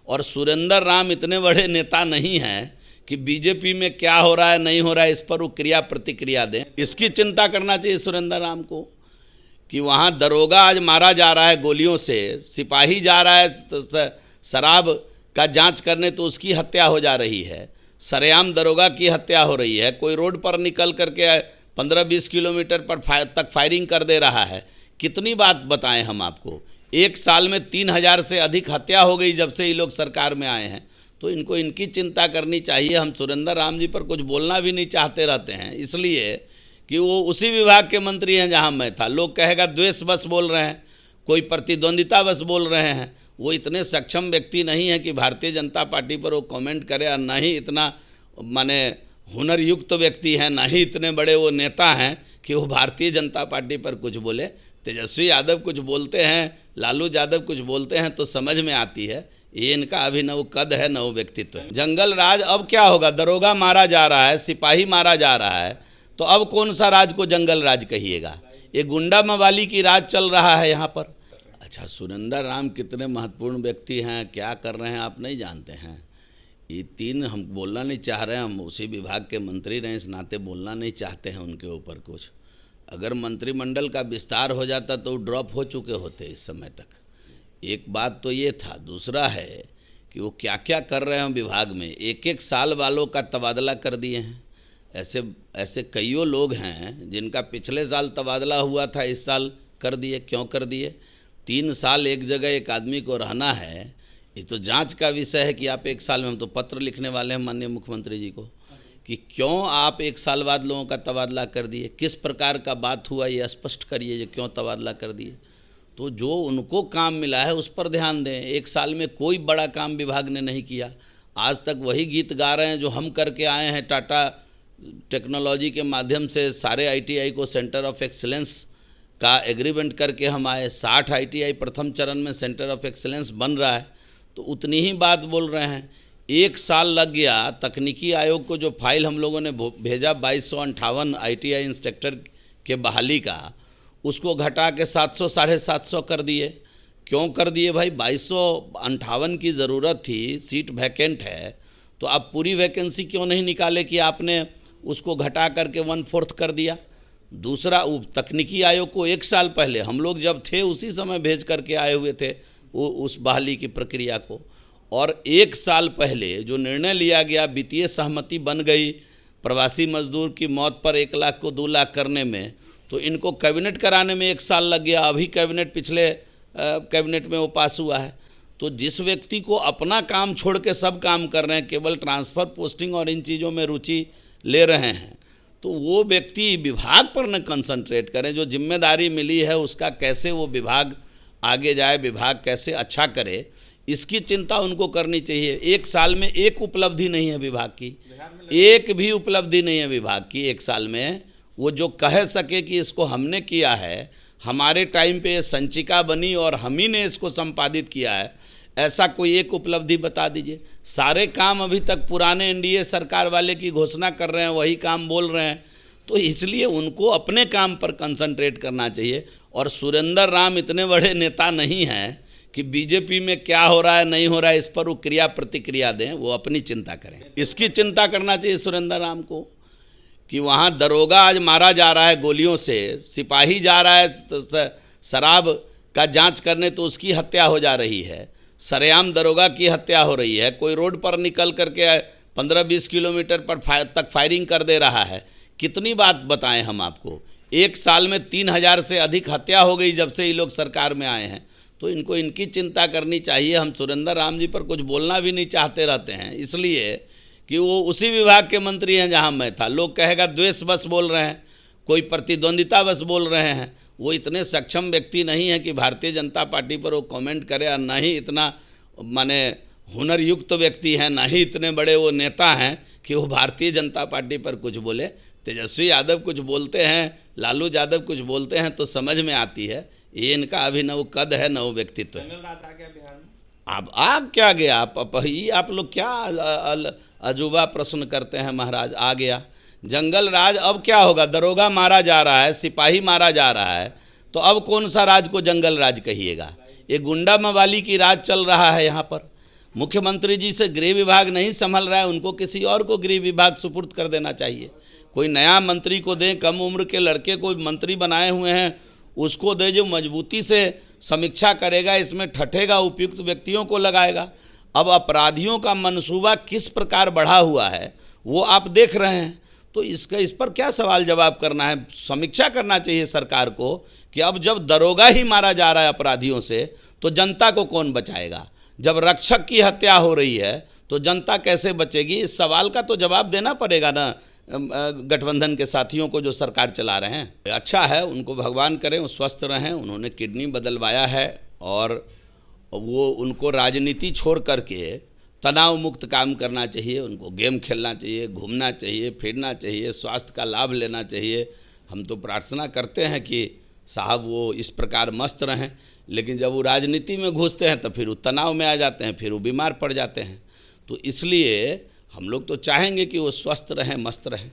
और सुरेंद्र राम इतने बड़े नेता नहीं हैं कि बीजेपी में क्या हो रहा है नहीं हो रहा है इस पर वो क्रिया प्रतिक्रिया दें। इसकी चिंता करना चाहिए सुरेंद्र राम को कि वहाँ दरोगा आज मारा जा रहा है गोलियों से, सिपाही जा रहा है शराब का जांच करने तो उसकी हत्या हो जा रही है, सरेआम दरोगा की हत्या हो रही है, कोई रोड पर निकल करके 15-20 किलोमीटर पर तक फायरिंग कर दे रहा है। कितनी बात बताएं हम आपको, एक साल में 3000 से अधिक हत्या हो गई जब से ये लोग सरकार में आए हैं। तो इनको इनकी चिंता करनी चाहिए। हम सुरेंद्र राम जी पर कुछ बोलना भी नहीं चाहते रहते हैं, इसलिए कि वो उसी विभाग के मंत्री हैं जहां मैं था। लोग कहेगा द्वेष बस बोल रहे हैं, कोई प्रतिद्वंदिता बस बोल रहे हैं। वो इतने सक्षम व्यक्ति नहीं है कि भारतीय जनता पार्टी पर वो कमेंट करे, और ना ही इतना माने हुनर युक्त व्यक्ति हैं, ना ही इतने बड़े वो नेता हैं कि वो भारतीय जनता पार्टी पर कुछ बोले। तेजस्वी यादव कुछ बोलते हैं, लालू यादव कुछ बोलते हैं तो समझ में आती है। ये इनका अभी न वो कद है न वो व्यक्तित्व है। जंगल राज अब क्या होगा, दरोगा मारा जा रहा है, सिपाही मारा जा रहा है, तो अब कौन सा राज को जंगल राज कहिएगा? ये गुंडा मवाली की राज चल रहा है यहाँ पर। अच्छा, सुरेंद्र राम कितने महत्वपूर्ण व्यक्ति हैं, क्या कर रहे हैं आप नहीं जानते हैं। ये तीन हम बोलना नहीं चाह रहे हैं, हम उसी विभाग के मंत्री रहे इस नाते बोलना नहीं चाहते हैं उनके ऊपर कुछ। अगर मंत्रिमंडल का विस्तार हो जाता तो ड्रॉप हो चुके होते इस समय तक। एक बात तो ये था, दूसरा है कि वो क्या क्या कर रहे हैं विभाग में। एक साल वालों का तबादला कर दिए हैं। ऐसे कईयों लोग हैं जिनका पिछले साल तबादला हुआ था, इस साल कर दिए। क्यों कर दिए? 3 साल एक जगह एक आदमी को रहना है, ये तो जांच का विषय है कि आप 1 साल में, हम तो पत्र लिखने वाले हैं माननीय मुख्यमंत्री जी को कि क्यों आप 1 साल बाद लोगों का तबादला कर दिए, किस प्रकार का बात हुआ ये स्पष्ट करिए, ये क्यों तबादला कर दिए। तो जो उनको काम मिला है उस पर ध्यान दें। 1 साल में कोई बड़ा काम विभाग ने नहीं किया। आज तक वही गीत गा रहे हैं जो हम करके आए हैं। टाटा टेक्नोलॉजी के माध्यम से सारे ITI को सेंटर ऑफ एक्सीलेंस का एग्रीमेंट करके हम आए। 60 ITI प्रथम चरण में सेंटर ऑफ एक्सीलेंस बन रहा है, तो उतनी ही बात बोल रहे हैं। 1 साल लग गया। तकनीकी आयोग को जो फाइल हम लोगों ने भेजा 2258 ITI इंस्ट्रक्टर के बहाली का, उसको घटा के 700 750 कर दिए। क्यों कर दिए भाई? 2258 की ज़रूरत थी, सीट वैकेंट है, तो आप पूरी वैकेंसी क्यों नहीं निकाले कि आपने उसको घटा करके 1/4 कर दिया। दूसरा, तकनीकी आयोग को 1 साल पहले हम लोग जब थे उसी समय भेज करके आए हुए थे वो उस बहाली की प्रक्रिया को। और 1 साल पहले जो निर्णय लिया गया, वित्तीय सहमति बन गई प्रवासी मजदूर की मौत पर 1 लाख को 2 लाख करने में, तो इनको कैबिनेट कराने में 1 साल लग गया। अभी कैबिनेट, पिछले कैबिनेट में वो पास हुआ है। तो जिस व्यक्ति को अपना काम छोड़ के सब काम कर रहे हैं, केवल ट्रांसफ़र पोस्टिंग और इन चीज़ों में रुचि ले रहे हैं, तो वो व्यक्ति विभाग पर न कंसंट्रेट करें। जो जिम्मेदारी मिली है उसका कैसे वो विभाग आगे जाए, विभाग कैसे अच्छा करे, इसकी चिंता उनको करनी चाहिए। 1 साल में एक उपलब्धि नहीं है विभाग की, एक भी उपलब्धि नहीं है विभाग की 1 साल में। वो जो कह सके कि इसको हमने किया है, हमारे टाइम पे संचिका बनी और हम ही ने इसको संपादित किया है, ऐसा कोई एक उपलब्धि बता दीजिए। सारे काम अभी तक पुराने NDA सरकार वाले की घोषणा कर रहे हैं, वही काम बोल रहे हैं। तो इसलिए उनको अपने काम पर कंसंट्रेट करना चाहिए। और सुरेंद्र राम इतने बड़े नेता नहीं हैं कि बीजेपी में क्या हो रहा है नहीं हो रहा है इस पर वो क्रिया प्रतिक्रिया दें। वो अपनी चिंता करें। इसकी चिंता करना चाहिए सुरेंद्र राम को कि वहाँ दरोगा आज मारा जा रहा है गोलियों से, सिपाही जा रहा है शराब का जांच करने तो उसकी हत्या हो जा रही है, सरेआम दरोगा की हत्या हो रही है, कोई रोड पर निकल करके 15-20 किलोमीटर पर तक फायरिंग कर दे रहा है। कितनी बात बताएं हम आपको, 1 साल में 3000 से अधिक हत्या हो गई जब से ये लोग सरकार में आए हैं। तो इनको इनकी चिंता करनी चाहिए। हम सुरेंद्र राम जी पर कुछ बोलना भी नहीं चाहते रहते हैं, इसलिए कि वो उसी विभाग के मंत्री हैं जहां मैं था। लोग कहेगा द्वेष बस बोल रहे हैं, कोई प्रतिद्वंदिता बस बोल रहे हैं। वो इतने सक्षम व्यक्ति नहीं है कि भारतीय जनता पार्टी पर वो कमेंट करे, और ना ही इतना माने हुनर युक्त व्यक्ति हैं, ना ही इतने बड़े वो नेता हैं कि वो भारतीय जनता पार्टी पर कुछ बोले। तेजस्वी यादव कुछ बोलते हैं, लालू यादव कुछ बोलते हैं तो समझ में आती है। ये इनका अभी न वो कद है न वो व्यक्तित्व है। अब आ क्या गया? आप लोग क्या अजूबा प्रश्न करते हैं महाराज। आ गया जंगल राज। अब क्या होगा? दरोगा मारा जा रहा है, सिपाही मारा जा रहा है, तो अब कौन सा राज को जंगल राज कहिएगा? ये गुंडा मवाली की राज चल रहा है यहाँ पर। मुख्यमंत्री जी से गृह विभाग नहीं संभल रहा है, उनको किसी और को गृह विभाग सुपुर्द कर देना चाहिए। कोई नया मंत्री को दें, कम उम्र के लड़के को मंत्री बनाए हुए हैं उसको दे, जो मजबूती से समीक्षा करेगा, इसमें ठठेगा, उपयुक्त व्यक्तियों को लगाएगा। अब अपराधियों का मंसूबा किस प्रकार बढ़ा हुआ है वो आप देख रहे हैं, तो इस पर क्या सवाल जवाब करना है। समीक्षा करना चाहिए सरकार को कि अब जब दरोगा ही मारा जा रहा है अपराधियों से, तो जनता को कौन बचाएगा। जब रक्षक की हत्या हो रही है तो जनता कैसे बचेगी। इस सवाल का तो जवाब देना पड़ेगा ना गठबंधन के साथियों को जो सरकार चला रहे हैं। अच्छा है, उनको भगवान करें वो स्वस्थ रहें। उन्होंने किडनी बदलवाया है और वो उनको राजनीति छोड़ करके तनाव मुक्त काम करना चाहिए, उनको गेम खेलना चाहिए, घूमना चाहिए, फिरना चाहिए, स्वास्थ्य का लाभ लेना चाहिए। हम तो प्रार्थना करते हैं कि साहब वो इस प्रकार मस्त रहें, लेकिन जब वो राजनीति में घुसते हैं तो फिर वो तनाव में आ जाते हैं, फिर वो बीमार पड़ जाते हैं। तो इसलिए हम लोग तो चाहेंगे कि वो स्वस्थ रहें, मस्त रहें।